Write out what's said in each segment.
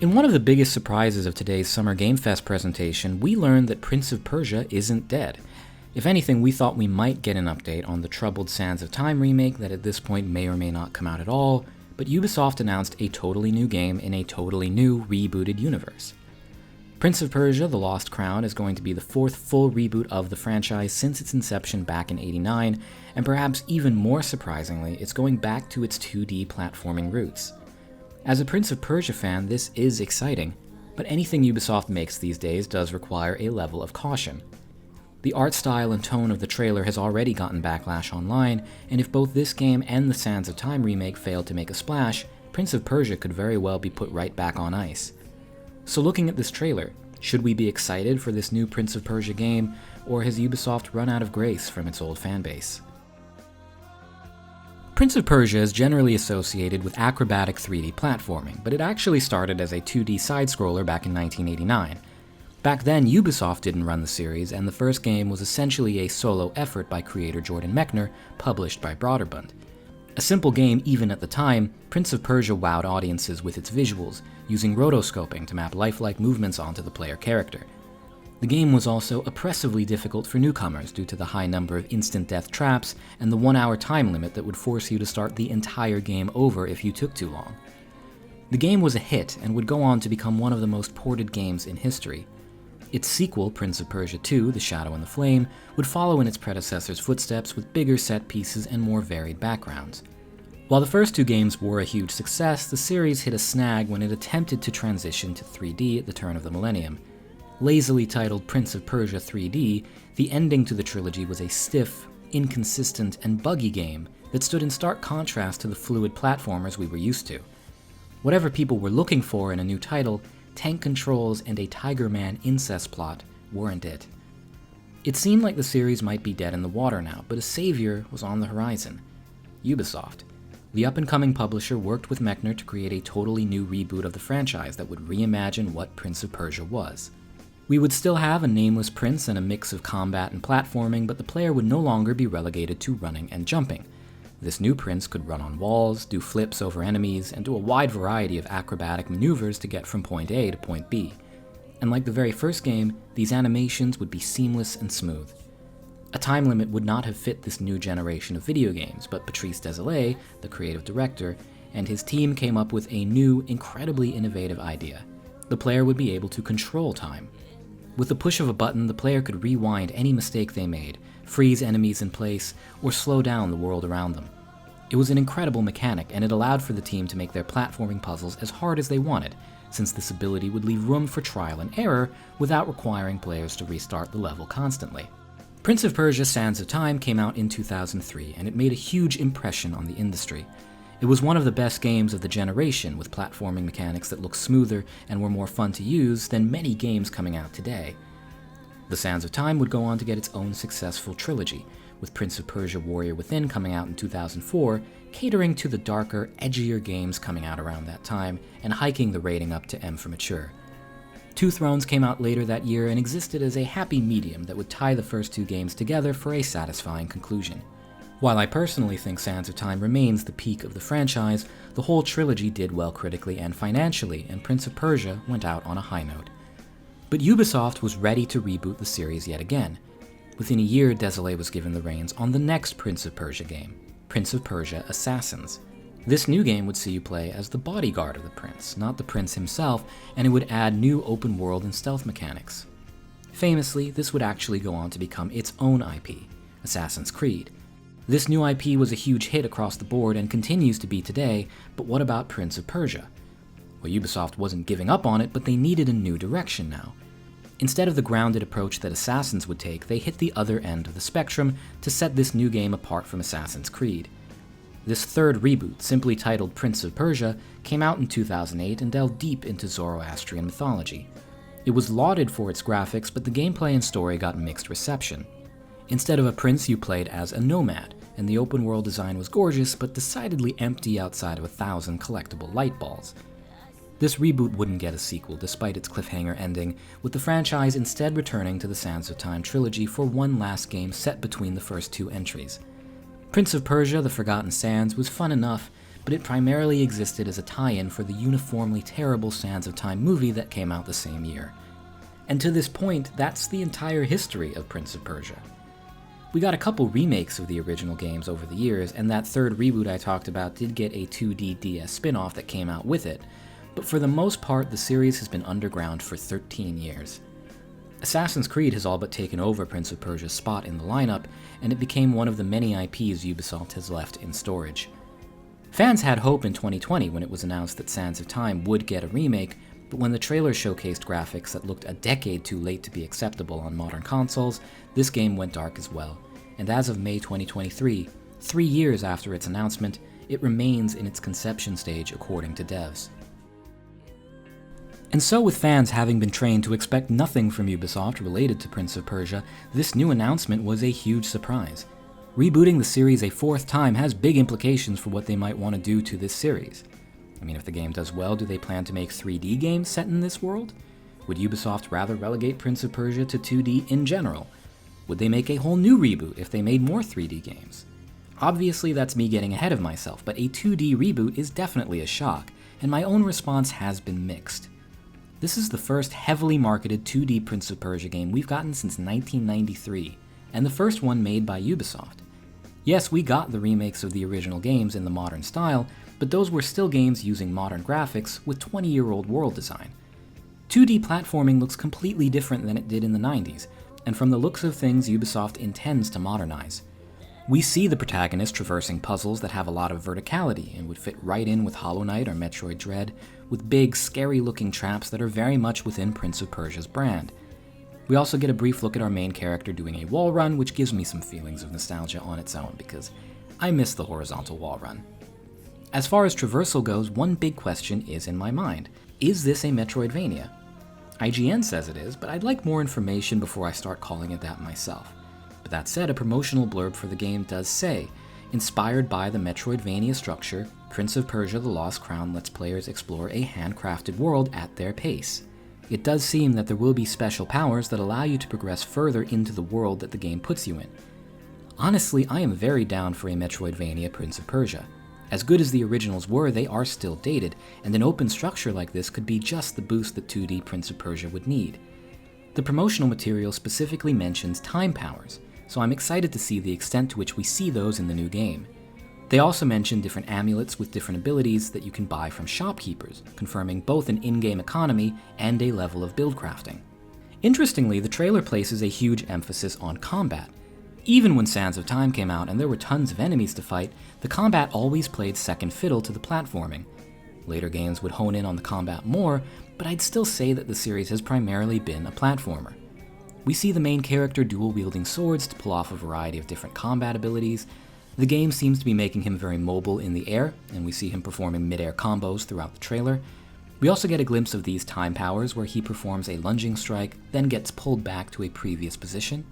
In one of the biggest surprises of today's Summer Game Fest presentation, we learned that Prince of Persia isn't dead. If anything, we thought we might get an update on the troubled Sands of Time remake that at this point may or may not come out at all, but Ubisoft announced a totally new game in a totally new, rebooted universe. Prince of Persia: The Lost Crown is going to be the fourth full reboot of the franchise since its inception back in '89, and perhaps even more surprisingly, it's going back to its 2D platforming roots. As a Prince of Persia fan, this is exciting, but anything Ubisoft makes these days does require a level of caution. The art style and tone of the trailer has already gotten backlash online, and if both this game and the Sands of Time remake failed to make a splash, Prince of Persia could very well be put right back on ice. So looking at this trailer, should we be excited for this new Prince of Persia game, or has Ubisoft run out of grace from its old fanbase? Prince of Persia is generally associated with acrobatic 3D platforming, but it actually started as a 2D side-scroller back in 1989. Back then, Ubisoft didn't run the series, and the first game was essentially a solo effort by creator Jordan Mechner, published by Broderbund. A simple game even at the time, Prince of Persia wowed audiences with its visuals, using rotoscoping to map lifelike movements onto the player character. The game was also oppressively difficult for newcomers due to the high number of instant death traps and the 1-hour time limit that would force you to start the entire game over if you took too long. The game was a hit and would go on to become one of the most ported games in history. Its sequel, Prince of Persia 2: The Shadow and the Flame, would follow in its predecessor's footsteps with bigger set pieces and more varied backgrounds. While the first two games were a huge success, the series hit a snag when it attempted to transition to 3D at the turn of the millennium. Lazily titled Prince of Persia 3D, the ending to the trilogy was a stiff, inconsistent, and buggy game that stood in stark contrast to the fluid platformers we were used to. Whatever people were looking for in a new title, tank controls and a Tiger Man incest plot weren't it. It seemed like the series might be dead in the water now, but a savior was on the horizon: Ubisoft. The up-and-coming publisher worked with Mechner to create a totally new reboot of the franchise that would reimagine what Prince of Persia was. We would still have a nameless prince and a mix of combat and platforming, but the player would no longer be relegated to running and jumping. This new prince could run on walls, do flips over enemies, and do a wide variety of acrobatic maneuvers to get from point A to point B. And like the very first game, these animations would be seamless and smooth. A time limit would not have fit this new generation of video games, but Patrice Désilets, the creative director, and his team came up with a new, incredibly innovative idea. The player would be able to control time. With the push of a button, the player could rewind any mistake they made, freeze enemies in place, or slow down the world around them. It was an incredible mechanic, and it allowed for the team to make their platforming puzzles as hard as they wanted, since this ability would leave room for trial and error without requiring players to restart the level constantly. Prince of Persia: Sands of Time came out in 2003, and it made a huge impression on the industry. It was one of the best games of the generation, with platforming mechanics that looked smoother and were more fun to use than many games coming out today. The Sands of Time would go on to get its own successful trilogy, with Prince of Persia: Warrior Within coming out in 2004, catering to the darker, edgier games coming out around that time, and hiking the rating up to M for Mature. Two Thrones came out later that year and existed as a happy medium that would tie the first two games together for a satisfying conclusion. While I personally think Sands of Time remains the peak of the franchise, the whole trilogy did well critically and financially, and Prince of Persia went out on a high note. But Ubisoft was ready to reboot the series yet again. Within a year, Désilets was given the reins on the next Prince of Persia game, Prince of Persia: Assassins. This new game would see you play as the bodyguard of the prince, not the prince himself, and it would add new open world and stealth mechanics. Famously, this would actually go on to become its own IP, Assassin's Creed. This new IP was a huge hit across the board and continues to be today, but what about Prince of Persia? Well, Ubisoft wasn't giving up on it, but they needed a new direction now. Instead of the grounded approach that Assassins would take, they hit the other end of the spectrum to set this new game apart from Assassin's Creed. This third reboot, simply titled Prince of Persia, came out in 2008 and delved deep into Zoroastrian mythology. It was lauded for its graphics, but the gameplay and story got mixed reception. Instead of a prince, you played as a nomad, and the open world design was gorgeous but decidedly empty outside of 1,000 collectible light balls. This reboot wouldn't get a sequel despite its cliffhanger ending, with the franchise instead returning to the Sands of Time trilogy for one last game set between the first two entries. Prince of Persia: The Forgotten Sands was fun enough, but it primarily existed as a tie-in for the uniformly terrible Sands of Time movie that came out the same year. And to this point, that's the entire history of Prince of Persia. We got a couple remakes of the original games over the years, and that third reboot I talked about did get a 2D DS spin-off that came out with it, but for the most part, the series has been underground for 13 years. Assassin's Creed has all but taken over Prince of Persia's spot in the lineup, and it became one of the many IPs Ubisoft has left in storage. Fans had hope in 2020 when it was announced that Sands of Time would get a remake, but when the trailer showcased graphics that looked a decade too late to be acceptable on modern consoles, this game went dark as well. And as of May 2023, 3 years after its announcement, it remains in its conception stage according to devs. And so with fans having been trained to expect nothing from Ubisoft related to Prince of Persia, this new announcement was a huge surprise. Rebooting the series a fourth time has big implications for what they might want to do to this series. I mean, if the game does well, do they plan to make 3D games set in this world? Would Ubisoft rather relegate Prince of Persia to 2D in general? Would they make a whole new reboot if they made more 3D games? Obviously, that's me getting ahead of myself, but a 2D reboot is definitely a shock, and my own response has been mixed. This is the first heavily marketed 2D Prince of Persia game we've gotten since 1993, and the first one made by Ubisoft. Yes, we got the remakes of the original games in the modern style, but those were still games using modern graphics with 20-year-old world design. 2D platforming looks completely different than it did in the 90s, and from the looks of things, Ubisoft intends to modernize. We see the protagonist traversing puzzles that have a lot of verticality and would fit right in with Hollow Knight or Metroid Dread, with big, scary-looking traps that are very much within Prince of Persia's brand. We also get a brief look at our main character doing a wall run, which gives me some feelings of nostalgia on its own, because I miss the horizontal wall run. As far as traversal goes, one big question is in my mind. Is this a Metroidvania? IGN says it is, but I'd like more information before I start calling it that myself. But that said, a promotional blurb for the game does say, inspired by the Metroidvania structure, Prince of Persia: The Lost Crown lets players explore a handcrafted world at their pace. It does seem that there will be special powers that allow you to progress further into the world that the game puts you in. Honestly, I am very down for a Metroidvania Prince of Persia. As good as the originals were, they are still dated, and an open structure like this could be just the boost that 2D Prince of Persia would need. The promotional material specifically mentions time powers, so I'm excited to see the extent to which we see those in the new game. They also mention different amulets with different abilities that you can buy from shopkeepers, confirming both an in-game economy and a level of build crafting. Interestingly, the trailer places a huge emphasis on combat. Even when Sands of Time came out and there were tons of enemies to fight, the combat always played second fiddle to the platforming. Later games would hone in on the combat more, but I'd still say that the series has primarily been a platformer. We see the main character dual-wielding swords to pull off a variety of different combat abilities. The game seems to be making him very mobile in the air, and we see him performing mid-air combos throughout the trailer. We also get a glimpse of these time powers where he performs a lunging strike, then gets pulled back to a previous position.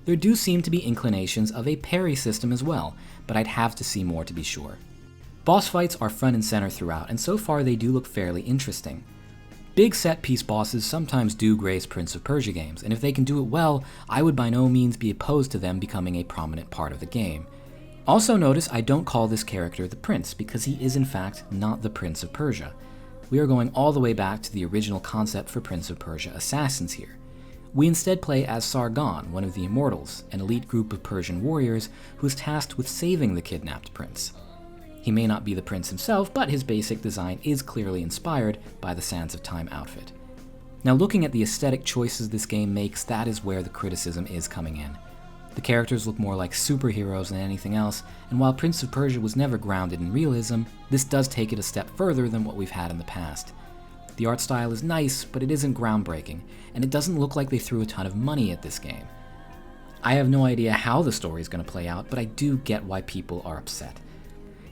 There do seem to be inclinations of a parry system as well, but I'd have to see more to be sure. Boss fights are front and center throughout, and so far they do look fairly interesting. Big set-piece bosses sometimes do grace Prince of Persia games, and if they can do it well, I would by no means be opposed to them becoming a prominent part of the game. Also notice I don't call this character the Prince, because he is in fact not the Prince of Persia. We are going all the way back to the original concept for Prince of Persia assassins here. We instead play as Sargon, one of the Immortals, an elite group of Persian warriors who is tasked with saving the kidnapped prince. He may not be the prince himself, but his basic design is clearly inspired by the Sands of Time outfit. Now looking at the aesthetic choices this game makes, that is where the criticism is coming in. The characters look more like superheroes than anything else, and while Prince of Persia was never grounded in realism, this does take it a step further than what we've had in the past. The art style is nice, but it isn't groundbreaking, and it doesn't look like they threw a ton of money at this game. I have no idea how the story is going to play out, but I do get why people are upset.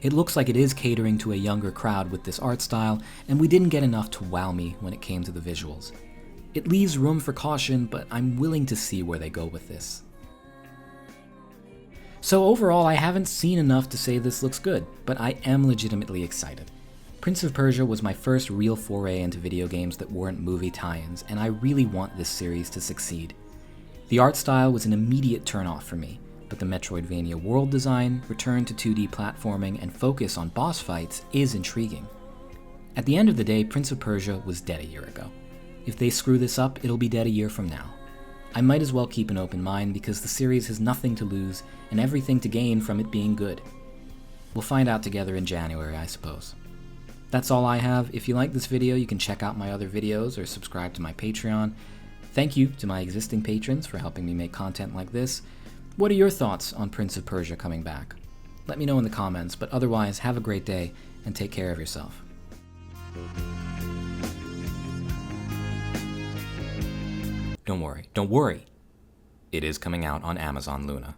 It looks like it is catering to a younger crowd with this art style, and we didn't get enough to wow me when it came to the visuals. It leaves room for caution, but I'm willing to see where they go with this. So overall, I haven't seen enough to say this looks good, but I am legitimately excited. Prince of Persia was my first real foray into video games that weren't movie tie-ins, and I really want this series to succeed. The art style was an immediate turn-off for me. but the Metroidvania world design, return to 2D platforming, and focus on boss fights is intriguing. At the end of the day, Prince of Persia was dead a year ago. If they screw this up, it'll be dead a year from now. I might as well keep an open mind because the series has nothing to lose and everything to gain from it being good. We'll find out together in January, I suppose. That's all I have. If you like this video, you can check out my other videos or subscribe to my Patreon. Thank you to my existing patrons for helping me make content like this. What are your thoughts on Prince of Persia coming back? Let me know in the comments, but otherwise, have a great day and take care of yourself. Don't worry. It is coming out on Amazon Luna.